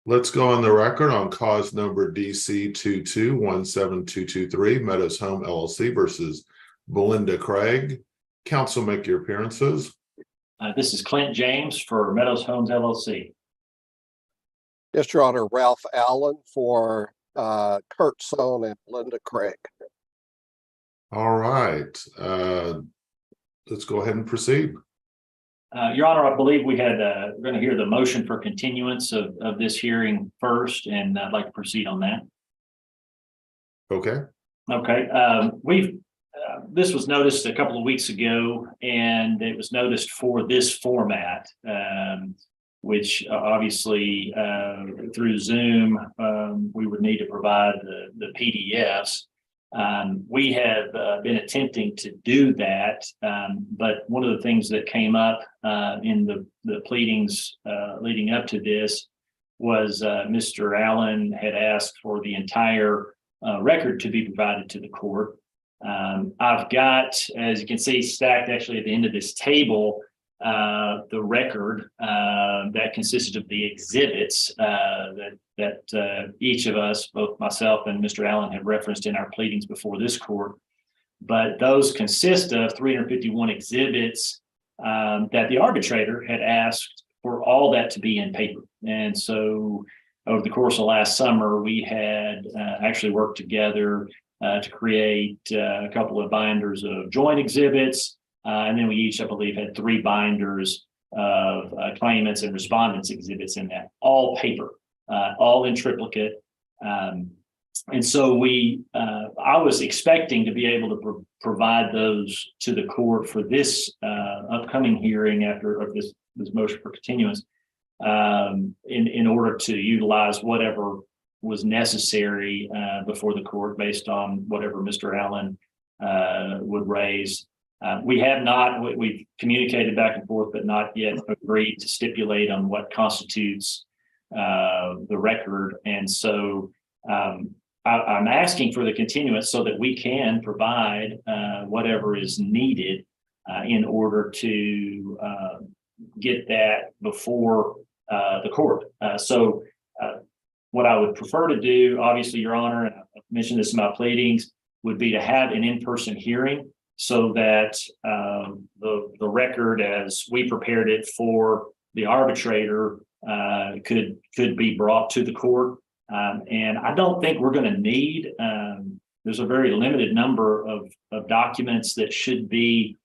Let's go on the record on cause number DC 2217223, Meadows Home LLC versus Belinda Craig. Counsel, make your appearances. This is Clint James for Meadows Homes LLC. Yes, Your Honor, Ralph Allen for Kurt Sohn and Belinda Craig. All right. Let's go ahead and proceed. Your Honor, I believe we had we're going to hear the motion for continuance of this hearing first, and I'd like to proceed on that. Okay. Okay. This was noticed a couple of weeks ago, and it was noticed for this format, which obviously through Zoom we would need to provide the PDFs. We have been attempting to do that, but one of the things that came up in the pleadings leading up to this was Mr. Allen had asked for the entire record to be provided to the court. I've got, as you can see, stacked actually at the end of this table, the record that consisted of the exhibits that each of us, both myself and Mr. Allen, have referenced in our pleadings before this court. But those consist of 351 exhibits that the arbitrator had asked for all that to be in paper. And so over the course of last summer, we had actually worked together to create a couple of binders of joint exhibits. And then we each, I believe, had 3 binders of claimants and respondents exhibits in that, all paper, all in triplicate. And so I was expecting to be able to provide those to the court for this upcoming hearing after this motion for continuance, in order to utilize whatever was necessary before the court based on whatever Mr. Allen would raise. We have not, we've communicated back and forth, but not yet agreed to stipulate on what constitutes the record. And so I'm asking for the continuance so that we can provide whatever is needed in order to get that before the court. So what I would prefer to do, obviously, Your Honor, and I've mentioned this in my pleadings, would be to have an in-person hearing so that the record as we prepared it for the arbitrator could be brought to the court. And I don't think we're going to need, there's a very limited number of documents that should be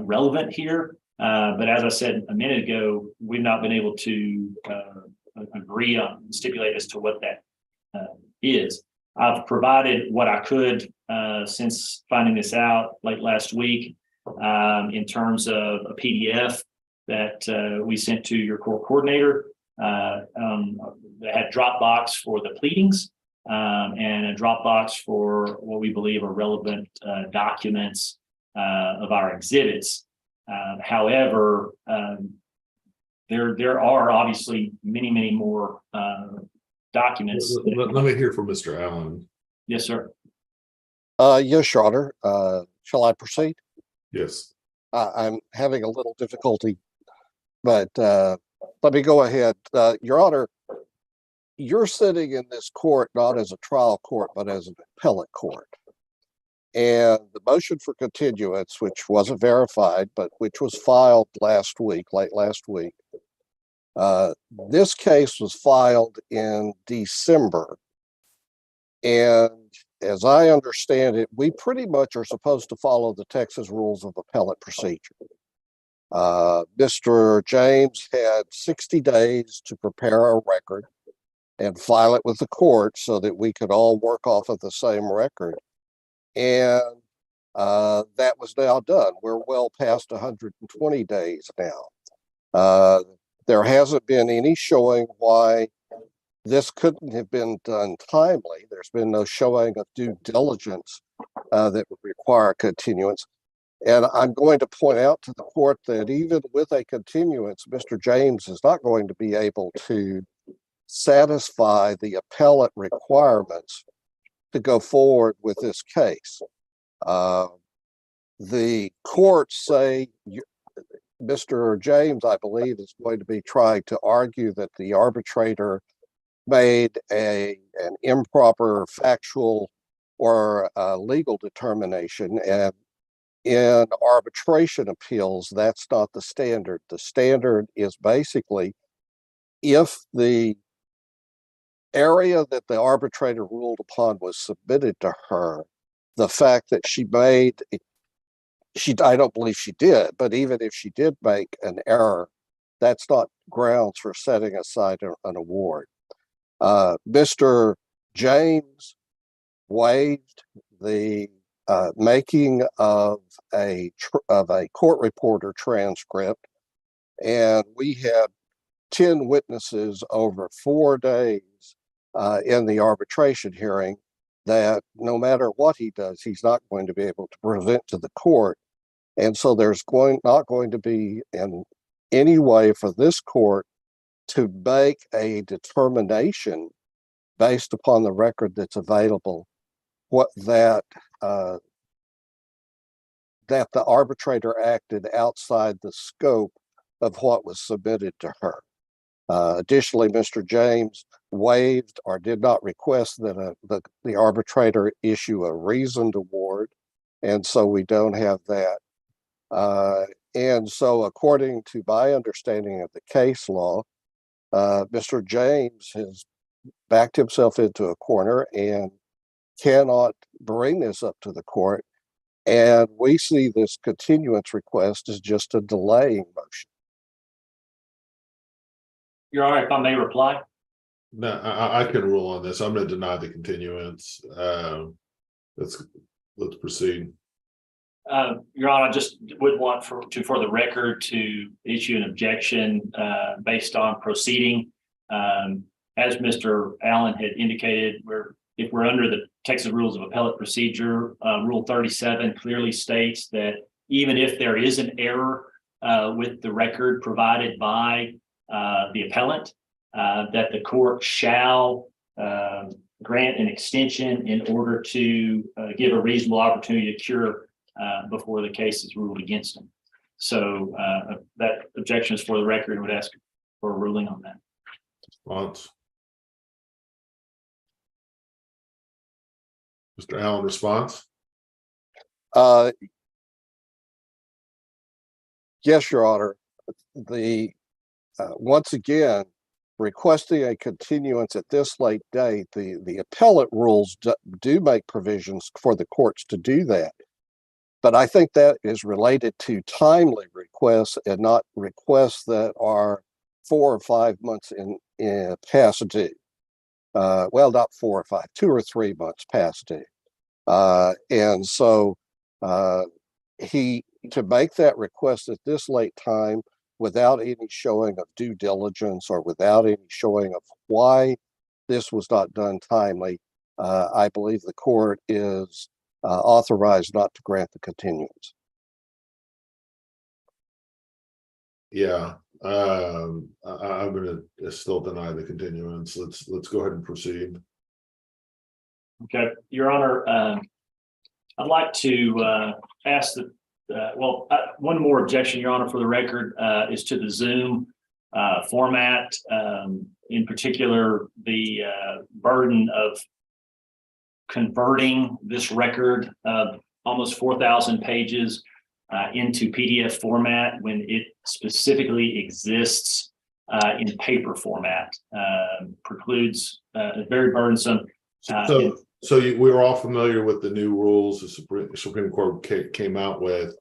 relevant here. But as I said a minute ago, we've not been able to agree on, stipulate as to what that is. I've provided what I could since finding this out late last week in terms of a PDF that we sent to your court coordinator that had Dropbox for the pleadings and a Dropbox for what we believe are relevant documents of our exhibits. However, there are obviously many more documents. Let me hear from Mr. Allen. Yes, sir. Yes, Your Honor. Shall I proceed? Yes. I'm having a little difficulty, but let me go ahead. Your Honor, you're sitting in this court not as a trial court, but as an appellate court. And the motion for continuance, which wasn't verified, but which was filed last week, late last week, this case was filed in December. And as I understand it, we pretty much are supposed to follow the Texas rules of appellate procedure. Mr. James had 60 days to prepare a record and file it with the court so that we could all work off of the same record. And that was now done. We're well past 120 days now. There hasn't been any showing why this couldn't have been done timely. There's been no showing of due diligence that would require continuance. And I'm going to point out to the court that even with a continuance, Mr. James is not going to be able to satisfy the appellate requirements to go forward with this case. The courts say Mr. James, I believe, is going to be trying to argue that the arbitrator made an improper factual or legal determination, and in arbitration appeals, that's not the standard. The standard is basically if the area that the arbitrator ruled upon was submitted to her, the fact that she made I don't believe she did, but even if she did make an error, that's not grounds for setting aside an award. Mr. James waived the making of a court reporter transcript, and we had 10 witnesses over 4 days in the arbitration hearing that no matter what he does, he's not going to be able to present to the court. And so there's not going to be in any way for this court to make a determination based upon the record that's available, what that the arbitrator acted outside the scope of what was submitted to her. Additionally, Mr. James waived or did not request that the arbitrator issue a reasoned award, and so we don't have that. And so according to my understanding of the case law, Mr. James has backed himself into a corner and cannot bring this up to the court. And we see this continuance request as just a delaying motion. Your Honor, if I may reply. No, I can rule on this. I'm going to deny the continuance. Let's proceed. Your Honor, I just would want for the record to issue an objection based on proceeding. As Mr. Allen had indicated, if we're under the Texas Rules of Appellate Procedure, Rule 37 clearly states that even if there is an error with the record provided by the appellant, that the court shall grant an extension in order to give a reasonable opportunity to cure before the case is ruled against them. So that objection is for the record and would ask for a ruling on that. Response. Mr. Allen, response? Yes, Your Honor. Once again, requesting a continuance at this late date, the appellate rules do make provisions for the courts to do that. But I think that is related to timely requests and not requests that are 4 or 5 months in past due. Well, not 4 or 5, 2 or 3 months past due. And so to make that request at this late time without any showing of due diligence or without any showing of why this was not done timely, I believe the court is authorized not to grant the continuance. Yeah, I'm going to still deny the continuance. Let's go ahead and proceed. Okay, Your Honor, I'd like to ask that. One more objection, Your Honor, for the record, is to the Zoom format. In particular, the burden of converting this record of almost 4,000 pages into PDF format when it specifically exists in paper format precludes very burdensome. We were all familiar with the new rules the Supreme Court came out with.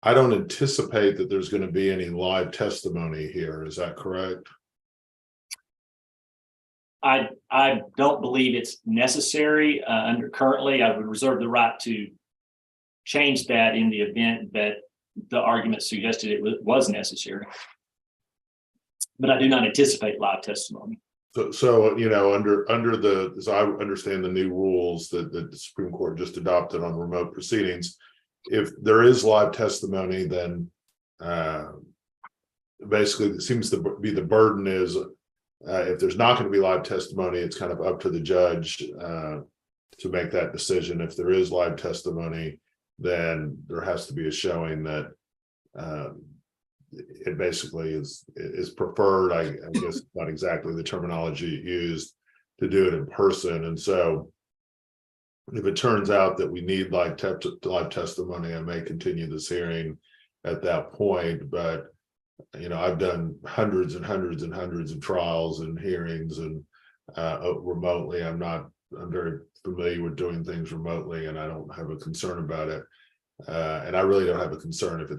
I don't anticipate that there's going to be any live testimony here. Is that correct? I don't believe it's necessary under currently. I would reserve the right to change that in the event that the argument suggested it was necessary. But I do not anticipate live testimony. So you know, under the, as I understand the new rules that the Supreme Court just adopted on remote proceedings, if there is live testimony, then basically it seems to be the burden is if there's not going to be live testimony, it's kind of up to the judge to make that decision. If there is live testimony, then there has to be a showing that it basically is preferred. I guess not exactly the terminology used to do it in person. And so if it turns out that we need live testimony, I may continue this hearing at that point. But I've done hundreds and hundreds and hundreds of trials and hearings and remotely. I'm very familiar with doing things remotely, and I don't have a concern about it. And I really don't have a concern if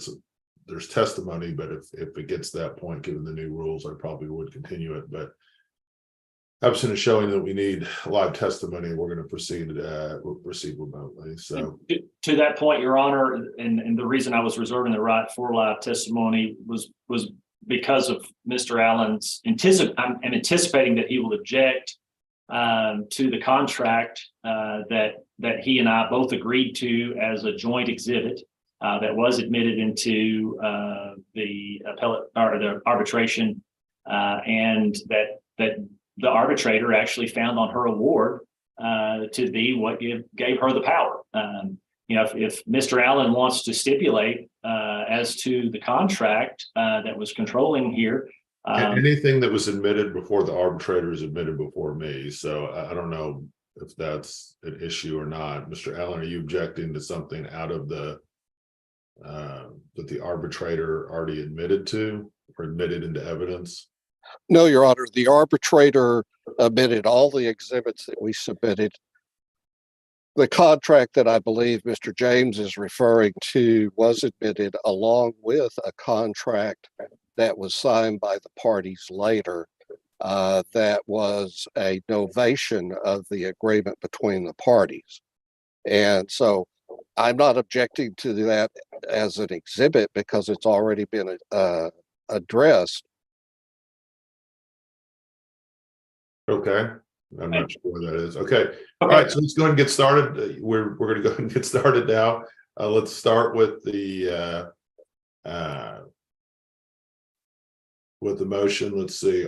there's testimony, but if it gets to that point, given the new rules, I probably would continue it. But absent of showing that we need live testimony, we're going to proceed. We'll proceed remotely. So to that point, Your Honor, and the reason I was reserving the right for live testimony was because of Mr. Allen's I'm anticipating that he will object to the contract that he and I both agreed to as a joint exhibit that was admitted into the appellate or the arbitration, and that the arbitrator actually found on her award to be what gave her the power. If Mr. Allen wants to stipulate as to the contract that was controlling here. Anything that was admitted before the arbitrator is admitted before me. So I don't know if that's an issue or not. Mr. Allen, are you objecting to something out of that the arbitrator already admitted to or admitted into evidence? No, Your Honor, the arbitrator admitted all the exhibits that we submitted. The contract that I believe Mr. James is referring to was admitted along with a contract that was signed by the parties later. That was a novation of the agreement between the parties. And so I'm not objecting to that as an exhibit because it's already been addressed. Okay. I'm not sure what that is. Okay. All right. So let's go ahead and get started. We're going to go ahead and get started now. Let's start with the motion. Let's see.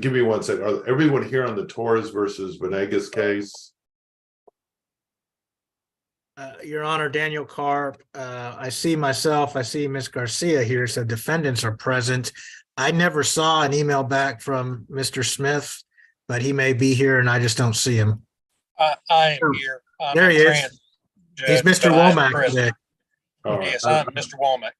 Give me 1 second. Are everyone here on the Torres versus Venegas case? Your Honor, Daniel Carp, I see Ms. Garcia here, so defendants are present. I never saw an email back from Mr. Smith, but he may be here and I just don't see him. I am here. There he is. He's Mr. Womack today. All right. Yes, I'm Mr. Womack.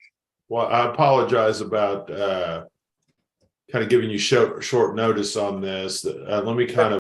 Well, I apologize about kind of giving you short notice on this. Let me kind of